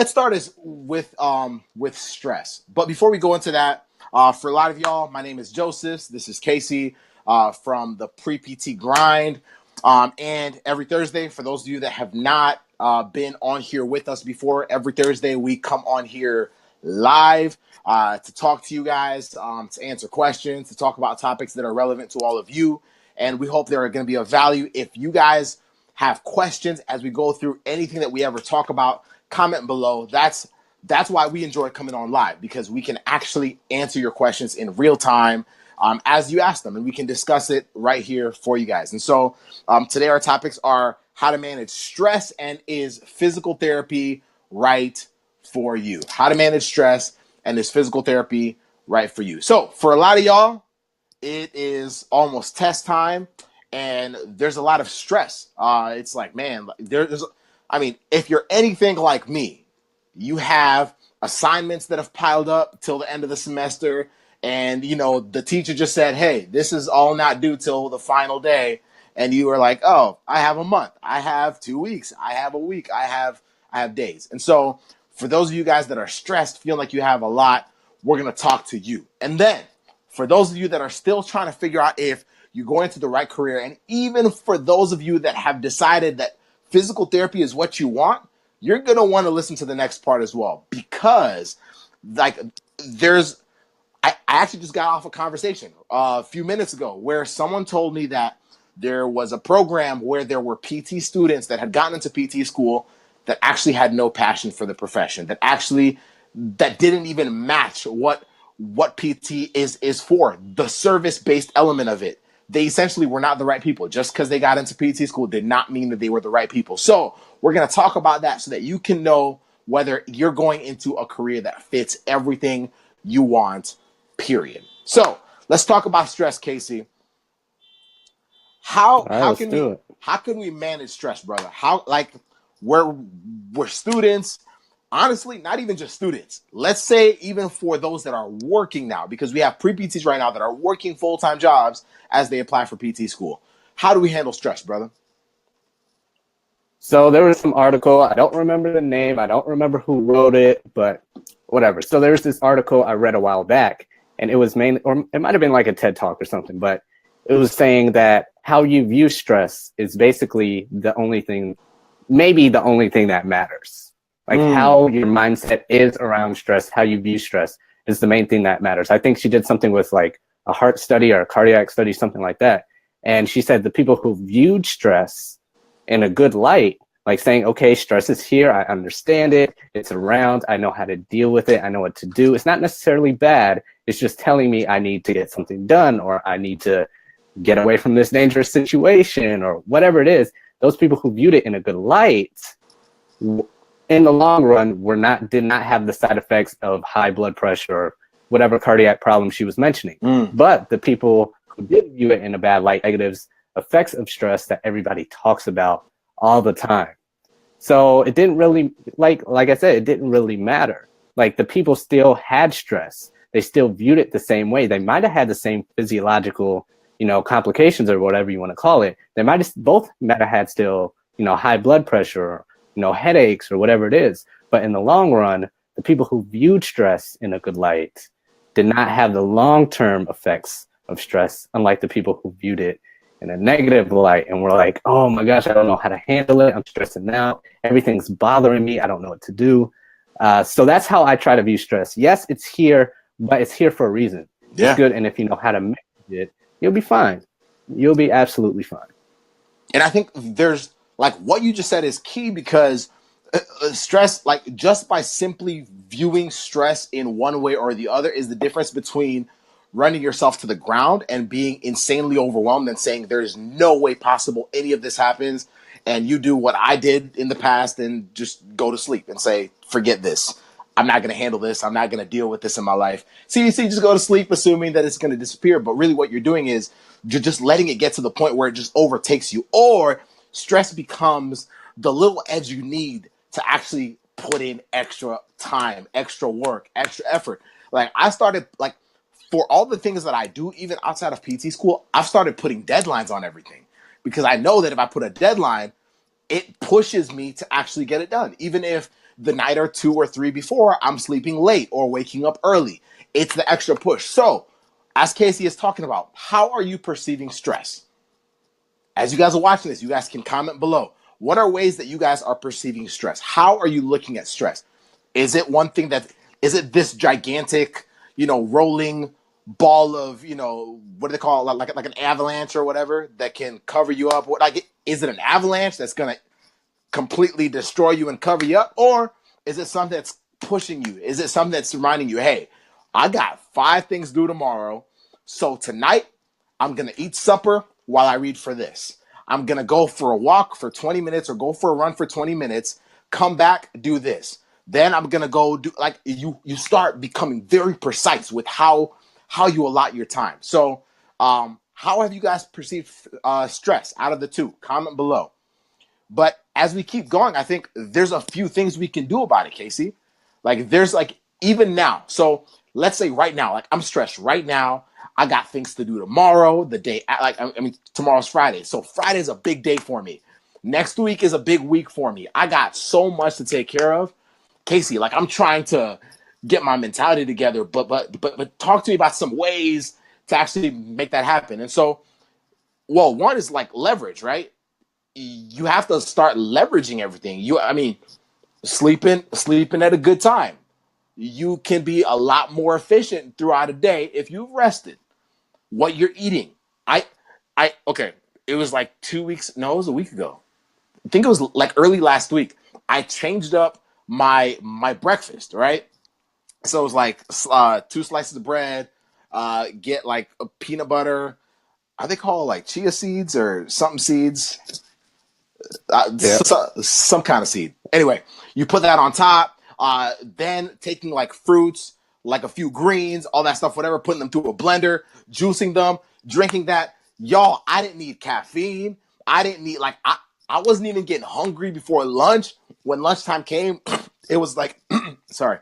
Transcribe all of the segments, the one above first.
let's start as with stress. But before we go into that, for a lot of y'all, my name is Joseph. This is Casey from the Pre PT Grind. And every Thursday, for those of you that have not been on here with us before, every Thursday we come on here live to talk to you guys, to answer questions, to talk about topics that are relevant to all of you. And we hope they're going to be of value. If you guys have questions as we go through anything that we ever talk about, comment below. That's why we enjoy coming on live, because we can actually answer your questions in real time as you ask them, and we can discuss it right here for you guys. And so today our topics are how to manage stress and is physical therapy right for you? How to manage stress and is physical therapy right for you? So for a lot of y'all, it is almost test time, and there's a lot of stress. It's like, man, if you're anything like me, you have assignments that have piled up till the end of the semester, and the teacher just said, hey, this is all not due till the final day, and you are like, oh, I have a month, I have 2 weeks, I have a week, I have days. And so for those of you guys that are stressed, feeling like you have a lot, we're going to talk to you. And then for those of you that are still trying to figure out if you're going to the right career, and even for those of you that have decided that physical therapy is what you want, you're going to want to listen to the next part as well, because I actually just got off a conversation a few minutes ago where someone told me that there was a program where there were PT students that had gotten into PT school that actually had no passion for the profession, that didn't even match what PT is for, the service-based element of it. They essentially were not the right people. Just because they got into PT school did not mean that they were the right people. So we're going to talk about that so that you can know whether you're going into a career that fits everything you want, period. So let's talk about stress, Casey. How can we manage stress, brother? We're students. Honestly, not even just students. Let's say even for those that are working now, because we have pre-PTs right now that are working full-time jobs as they apply for PT school. How do we handle stress, brother? So there was some article. I don't remember the name. I don't remember who wrote it, but whatever. So there's this article I read a while back, and it was mainly, or it might have been like a TED Talk or something, but it was saying that how you view stress is basically maybe the only thing that matters. Like how your mindset is around stress, how you view stress is the main thing that matters. I think she did something with like a heart study or a cardiac study, something like that. And she said the people who viewed stress in a good light, like saying, okay, stress is here, I understand it, it's around, I know how to deal with it, I know what to do. It's not necessarily bad, it's just telling me I need to get something done, or I need to get away from this dangerous situation, or whatever it is. Those people who viewed it in a good light, in the long run, did not have the side effects of high blood pressure or whatever cardiac problem she was mentioning. But the people who did view it in a bad light, negatives, effects of stress that everybody talks about all the time. So it didn't really, like I said, it didn't really matter. Like the people still had stress. They still viewed it the same way. They might have had the same physiological, complications or whatever you want to call it. They both might have had still, high blood pressure, or, headaches or whatever it is. But in the long run, the people who viewed stress in a good light did not have the long-term effects of stress, unlike the people who viewed it in a negative light and were like, oh my gosh, I don't know how to handle it. I'm stressing out. Everything's bothering me. I don't know what to do. So that's how I try to view stress. Yes, it's here, but it's here for a reason. Yeah. It's good. And if you know how to manage it, you'll be fine. You'll be absolutely fine. And I think there's what you just said is key, because stress, just by simply viewing stress in one way or the other, is the difference between running yourself to the ground and being insanely overwhelmed and saying there's no way possible any of this happens, and you do what I did in the past and just go to sleep and say, forget this. I'm not going to handle this. I'm not going to deal with this in my life. See, just go to sleep assuming that it's going to disappear. But really what you're doing is you're just letting it get to the point where it just overtakes you, or stress becomes the little edge you need to actually put in extra time, extra work, extra effort. I started, for all the things that I do, even outside of PT school, I've started putting deadlines on everything, because I know that if I put a deadline, it pushes me to actually get it done. Even if the night or 2 or 3 before, I'm sleeping late or waking up early. It's the extra push. So, as Casey is talking about, how are you perceiving stress? As you guys are watching this, you guys can comment below. What are ways that you guys are perceiving stress? How are you looking at stress? Is it one thing is it this gigantic, rolling ball of, what do they call it? Like an avalanche or whatever that can cover you up? Is it an avalanche that's going to completely destroy you and cover you up? Or is it something that's pushing you? Is it something that's reminding you, hey, I got 5 things due tomorrow. So tonight I'm going to eat supper while I read for this. I'm going to go for a walk for 20 minutes or go for a run for 20 minutes, come back, do this. Then I'm going to go do you start becoming very precise with how you allot your time. So how have you guys perceived stress out of the 2? Comment below. But as we keep going, I think there's a few things we can do about it, Casey. There's even now. So let's say right now, I'm stressed right now. I got things to do tomorrow, the day, tomorrow's Friday. So Friday's a big day for me. Next week is a big week for me. I got so much to take care of. Casey, I'm trying to get my mentality together, but talk to me about some ways to actually make that happen. And so, one is leverage, right? You have to start leveraging everything. Sleeping at a good time. You can be a lot more efficient throughout a day if you've rested. What you're eating. Okay, it was 2 weeks, no, it was a week ago. I think it was early last week. I changed up my breakfast, right? So it was 2 slices of bread, get a peanut butter. Are they called chia seeds or something seeds? Some kind of seed. Anyway, you put that on top. Then taking fruits, a few greens, all that stuff, whatever, putting them through a blender, juicing them, drinking that. Y'all, I didn't need caffeine. I didn't need I wasn't even getting hungry before lunch. When lunchtime came, it was sorry,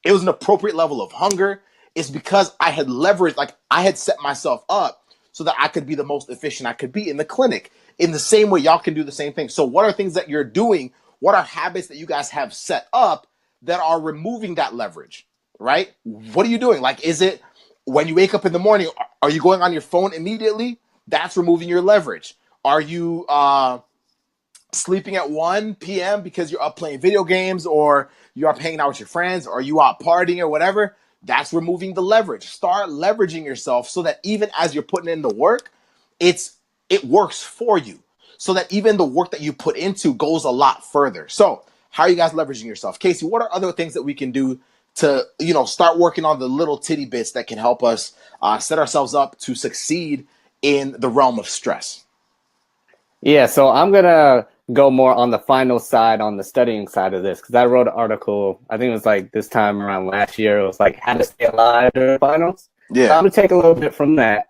it was an appropriate level of hunger. It's because I had leveraged, I had set myself up so that I could be the most efficient I could be in the clinic. In the same way, y'all can do the same thing. So what are things that you're doing? What are habits that you guys have set up that are removing that leverage, right? What are you doing? Is it when you wake up in the morning, are you going on your phone immediately? That's removing your leverage. Are you sleeping at 1 p.m. because you're up playing video games, or you are hanging out with your friends, or you are partying or whatever? That's removing the leverage. Start leveraging yourself so that even as you're putting in the work, it works for you. So that even the work that you put into goes a lot further. So how are you guys leveraging yourself? Casey, what are other things that we can do to, start working on the little titty bits that can help us set ourselves up to succeed in the realm of stress? Yeah, so I'm going to go more on the final side, on the studying side of this, because I wrote an article, I think it was this time around last year. It was how to stay alive during finals. Yeah. So I'm going to take a little bit from that.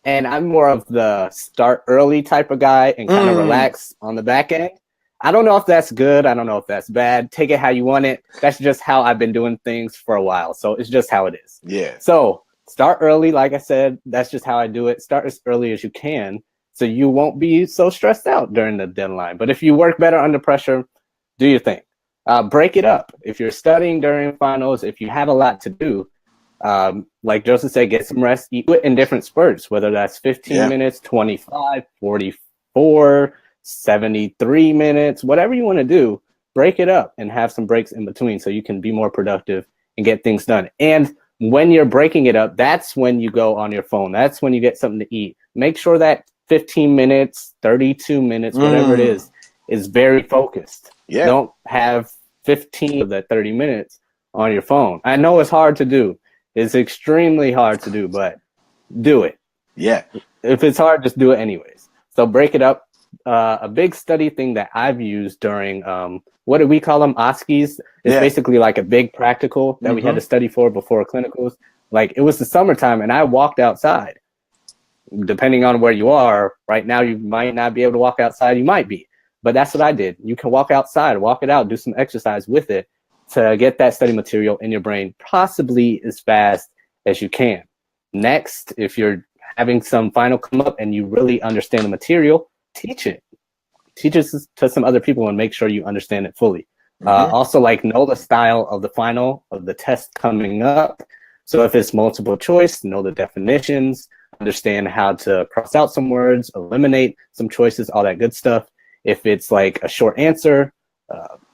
And I'm more of the start early type of guy and kind of relax on the back end. I don't know if that's good. I don't know if that's bad. Take it how you want it. That's just how I've been doing things for a while. So it's just how it is. Yeah. So start early. Like I said, that's just how I do it. Start as early as you can so you won't be so stressed out during the deadline. But if you work better under pressure, do your thing. Break it up. If you're studying during finals, if you have a lot to do, like Joseph said, get some rest, eat in different spurts, whether that's 15 minutes, 25, 44, 73 minutes, whatever you want to do, break it up and have some breaks in between so you can be more productive and get things done. And when you're breaking it up, that's when you go on your phone. That's when you get something to eat. Make sure that 15 minutes, 32 minutes, whatever it is very focused. Yeah. Don't have 15 of that 30 minutes on your phone. I know it's hard to do. It's extremely hard to do, but do it. Yeah. If it's hard, just do it anyways. So break it up. A big study thing that I've used during, what do we call them? OSCEs. It's basically like a big practical that we had to study for before clinicals. It was the summertime and I walked outside. Depending on where you are, right now you might not be able to walk outside. You might be, but that's what I did. You can walk outside, walk it out, do some exercise with it to get that study material in your brain possibly as fast as you can. Next, if you're having some final come up and you really understand the material, teach it. Teach it to some other people and make sure you understand it fully. Also, like, know the style of the final of the test coming up. So if it's multiple choice, know the definitions, understand how to cross out some words, eliminate some choices, all that good stuff. If it's like a short answer,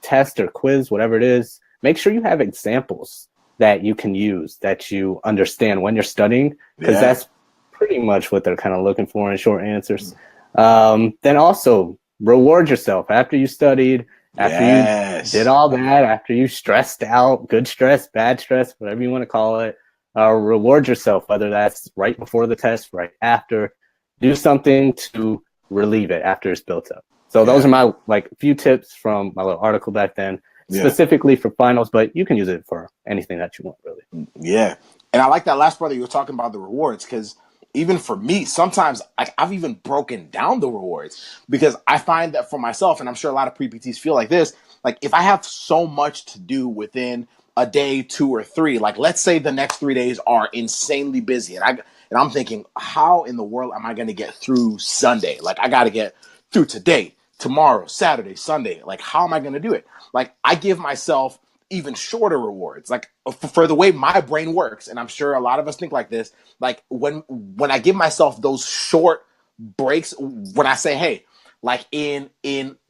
test or quiz, whatever it is, make sure you have examples that you can use, that you understand when you're studying, because that's pretty much what they're kind of looking for in short answers. Then also reward yourself after you studied, after you did all that, after you stressed out, good stress, bad stress, whatever you want to call it. Reward yourself, whether that's right before the test, right after. Do something to relieve it after it's built up. So those are my like few tips from my little article back then, specifically for finals, but you can use it for anything that you want, really. Yeah. And I like that last part that you were talking about, the rewards, because even for me, sometimes I've even broken down the rewards, because I find that for myself, and I'm sure a lot of pre-PTs feel like this, like if I have so much to do within a day, 2 or 3, like let's say the next 3 days are insanely busy, and I'm thinking, how in the world am I going to get through Sunday? Like I got to get through today, tomorrow, Saturday, Sunday. Like how am I going to do it? Like I give myself even shorter rewards, like for the way my brain works. And I'm sure a lot of us think like this. Like when I give myself those short breaks, when I say, hey, like in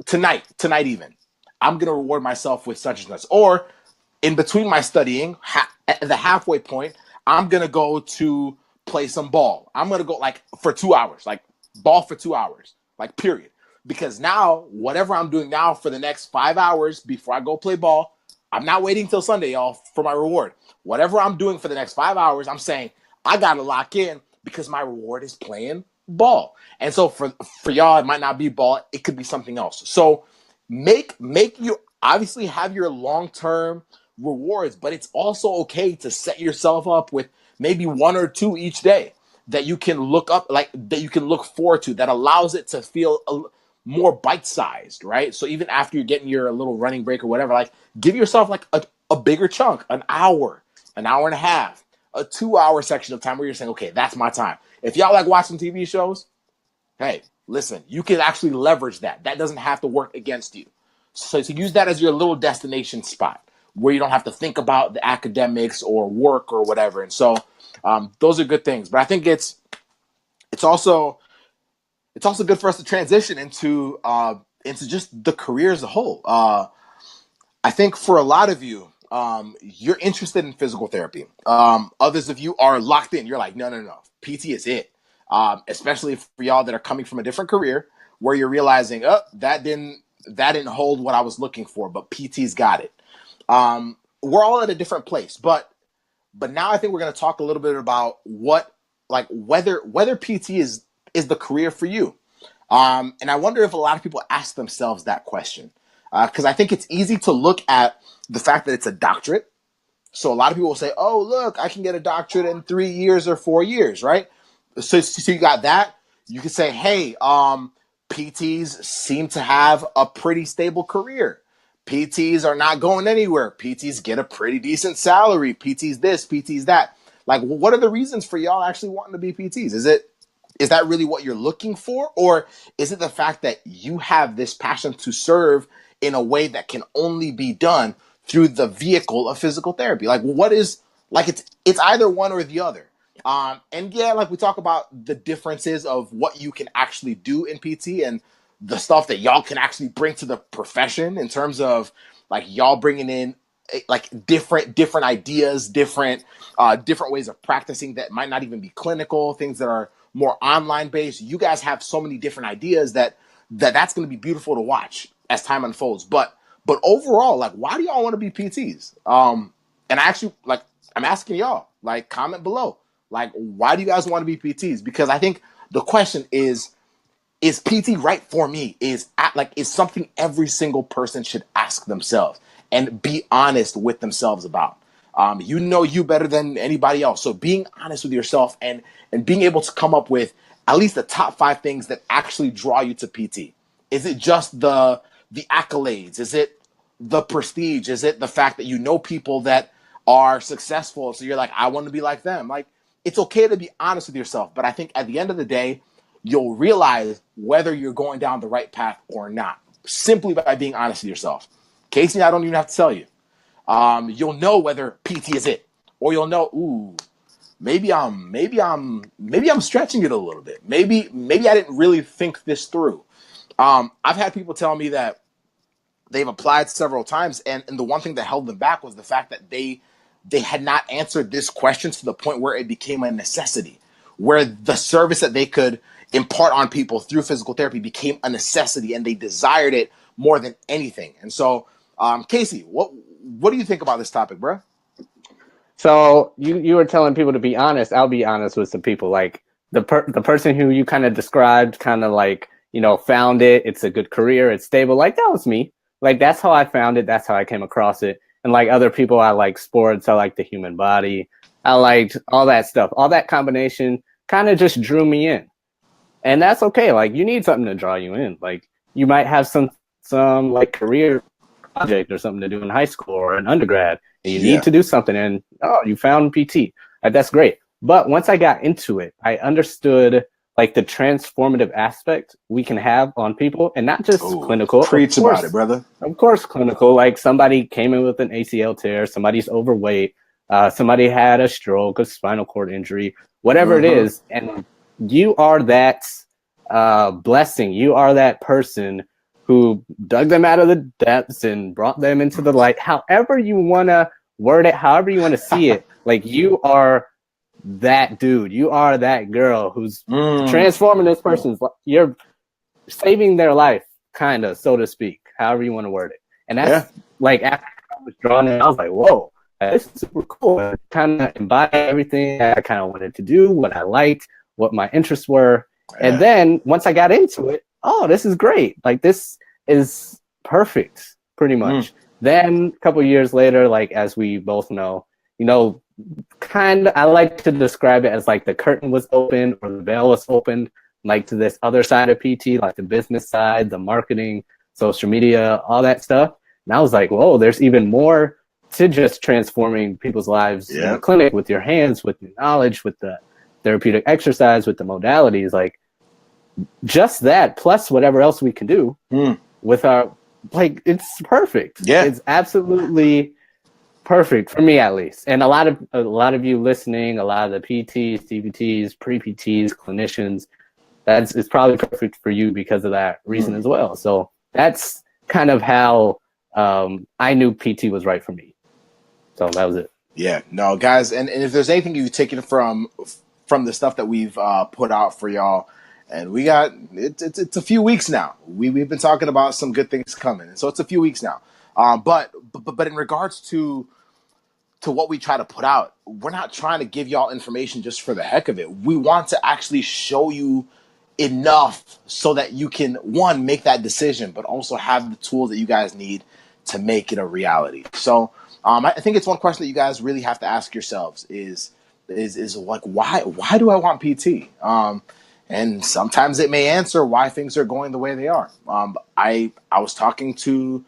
tonight even, I'm going to reward myself with such and such, or in between my studying, at the halfway point, I'm going to go to play some ball. I'm going to go like for 2 hours, like ball for 2 hours, like period. Because now, whatever I'm doing now for the next 5 hours before I go play ball, I'm not waiting till Sunday, y'all, for my reward. Whatever I'm doing for the next 5 hours, I'm saying I got to lock in, because my reward is playing ball. And so for y'all, it might not be ball. It could be something else. So make you obviously have your long-term rewards, but it's also okay to set yourself up with maybe 1 or 2 each day that you can look up, like that you can look forward to, that allows it to feel more bite-sized, right? So even after you're getting your little running break or whatever, like give yourself like a bigger chunk, an hour and a half, a 2-hour section of time where you're saying, okay, that's my time. If y'all like watching TV shows, hey, listen, you can actually leverage that. That doesn't have to work against you. So to use that as your little destination spot where you don't have to think about the academics or work or whatever. And so those are good things. But I think it's also good for us to transition into just the career as a whole. I think for a lot of you, you're interested in physical therapy. Others of you are locked in. You're like, no, PT is it. Especially for y'all that are coming from a different career where you're realizing, oh, that didn't hold what I was looking for, but PT's got it. We're all at a different place, but now I think we're going to talk a little bit about whether PT is the career for you. And I wonder if a lot of people ask themselves that question, because I think it's easy to look at the fact that it's a doctorate. So a lot of people will say, oh, look, I can get a doctorate in 3 years or 4 years, right? So you got that. You can say, hey, PTs seem to have a pretty stable career. PTs are not going anywhere. PTs get a pretty decent salary. PTs this, PTs that. Like, what are the reasons for y'all actually wanting to be PTs? Is that really what you're looking for? Or is it the fact that you have this passion to serve in a way that can only be done through the vehicle of physical therapy? Like, what is, like, it's either one or the other. And yeah, like we talk about the differences of what you can actually do in PT and the stuff that y'all can actually bring to the profession in terms of like y'all bringing in like different ideas, different ways of practicing that might not even be clinical, things that are more online based. You guys have so many different ideas that's going to be beautiful to watch as time unfolds. But overall, like, why do y'all want to be PTs? And I actually, like, I'm asking y'all, like, comment below. Like, why do you guys want to be PTs? Because I think the question is PT right for me? Is something every single person should ask themselves and be honest with themselves about. You know you better than anybody else. So being honest with yourself and being able to come up with at least the top 5 things that actually draw you to PT. Is it just the accolades? Is it the prestige? Is it the fact that you know people that are successful, so you're like, I want to be like them? Like, it's okay to be honest with yourself, but I think at the end of the day, you'll realize whether you're going down the right path or not, simply by being honest with yourself. Casey, I don't even have to tell you. You'll know whether PT is it, or you'll know, ooh, maybe I'm stretching it a little bit. Maybe I didn't really think this through. I've had people tell me that they've applied several times, and the one thing that held them back was the fact that they had not answered this question to the point where it became a necessity, where the service that they could impart on people through physical therapy became a necessity, and they desired it more than anything. And so, Casey, what do you think about this topic, bro? So you were telling people to be honest. I'll be honest with some people. Like the person who you kind of described, kind of like, you know, found it. It's a good career. It's stable. Like that was me. Like that's how I found it. That's how I came across it. And like other people, I like sports. I like the human body. I liked all that stuff. All that combination kind of just drew me in. And that's okay. Like you need something to draw you in. Like you might have some like career project or something to do in high school or an undergrad, and you need to do something, and you found PT. That's great. But once I got into it, I understood like the transformative aspect we can have on people, and not just clinical. Preach about it, brother. Of course, clinical. Like somebody came in with an ACL tear, somebody's overweight, somebody had a stroke, a spinal cord injury, whatever it is, and you are that blessing. You are that person who dug them out of the depths and brought them into the light. However you want to word it, however you want to see it, like you are that dude. You are that girl who's transforming this person's life. You're saving their life, kind of, so to speak, however you want to word it. And that's like after I was drawn in, I was like, whoa, this is super cool. I kind of embody everything I kind of wanted to do, what I liked, what my interests were. And then once I got into it, this is great. Like this is perfect, pretty much. Then a couple of years later, like as we both know, you know, I like to describe it as like the curtain was open or the veil was opened, like to this other side of PT, like the business side, the marketing, social media, all that stuff. And I was like, whoa, there's even more to just transforming people's lives in the clinic with your hands, with your knowledge, with the therapeutic exercise, with the modalities, like just that plus whatever else we can do with our, like, it's perfect. It's absolutely perfect for me, at least. And a lot of you listening, a lot of the PTs, CPTs, pre-PTs, clinicians, it's probably perfect for you because of that reason as well. So that's kind of how I knew PT was right for me. So that was it. Yeah, no, guys, and if there's anything you've taken from the stuff that we've put out for y'all, and we got it's a few weeks now. We've been talking about some good things coming, and so it's a few weeks now. But in regards to what we try to put out, we're not trying to give y'all information just for the heck of it. We want to actually show you enough so that you can, one, make that decision, but also have the tools that you guys need to make it a reality. So I think it's one question that you guys really have to ask yourselves is like, why do I want PT? And sometimes it may answer why things are going the way they are. I was talking to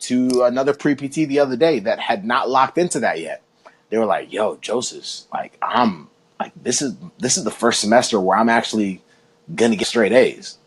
another pre-PT the other day that had not locked into that yet. They were like, yo, Joseph, like I'm like, this is the first semester where I'm actually gonna get straight A's.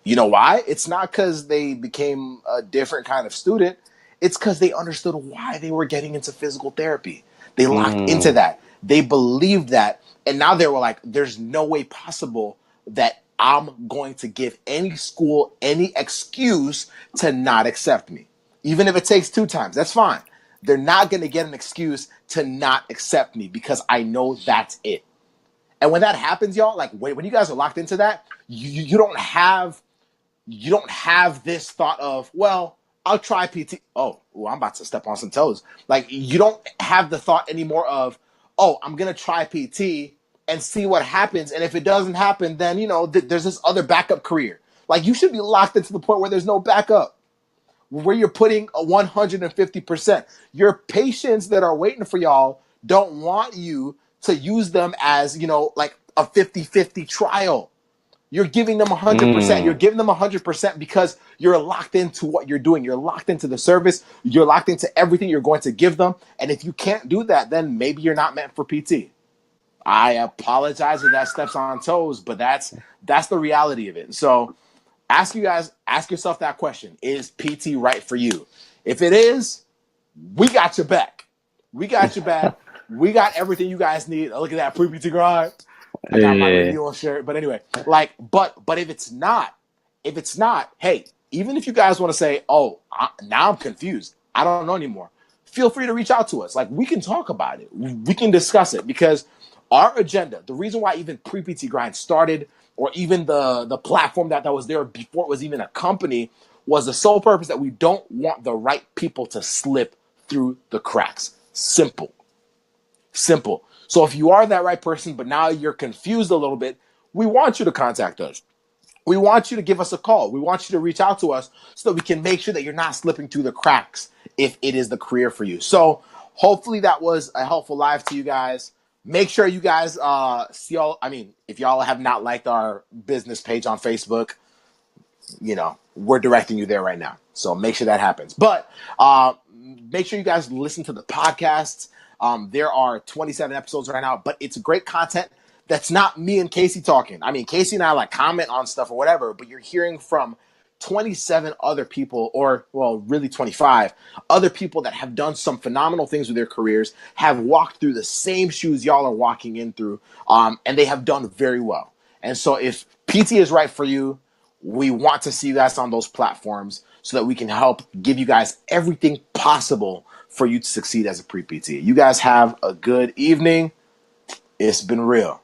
You know why? It's not because they became a different kind of student. It's because they understood why they were getting into physical therapy. They locked into that. They believed that. And now they were like, there's no way possible that I'm going to give any school any excuse to not accept me. Even if it takes 2 times, that's fine. They're not going to get an excuse to not accept me because I know that's it. And when that happens, y'all, like when you guys are locked into that, you don't have this thought of, well, I'll try PT. Oh, I'm about to step on some toes. Like you don't have the thought anymore of, oh, I'm going to try PT and see what happens. And if it doesn't happen, then, you know, there's this other backup career. Like you should be locked into the point where there's no backup, where you're putting a 150%. Your patients that are waiting for y'all don't want you to use them as, you know, like a 50-50 trial. You're giving them 100%. You're giving them 100% because you're locked into what you're doing. You're locked into the service. You're locked into everything you're going to give them. And if you can't do that, then maybe you're not meant for PT. I apologize if that steps on toes, but that's the reality of it. So ask yourself that question. Is PT right for you? If it is, we got your back. We got your back. We got everything you guys need. Look at that pre-PT grind. I got my renewal shirt. But anyway, like, but if it's not, hey, even if you guys want to say, oh, now I'm confused, I don't know anymore, feel free to reach out to us. Like, we can talk about it. We can discuss it, because our agenda, the reason why even pre-PT grind started, or even the platform that was there before it was even a company, was the sole purpose that we don't want the right people to slip through the cracks. Simple. So if you are that right person, but now you're confused a little bit, we want you to contact us. We want you to give us a call. We want you to reach out to us so that we can make sure that you're not slipping through the cracks if it is the career for you. So hopefully that was a helpful live to you guys. Make sure you guys see all. I mean, if y'all have not liked our business page on Facebook, we're directing you there right now. So make sure that happens. But make sure you guys listen to the podcasts. There are 27 episodes right now, but it's great content. That's not me and Casey talking. I mean, Casey and I like comment on stuff or whatever, but you're hearing from 27 other people, or really 25 other people that have done some phenomenal things with their careers, have walked through the same shoes y'all are walking in through, and they have done very well. And so if PT is right for you, we want to see you guys on those platforms so that we can help give you guys everything possible for you to succeed as a pre-PT. You guys have a good evening. It's been real.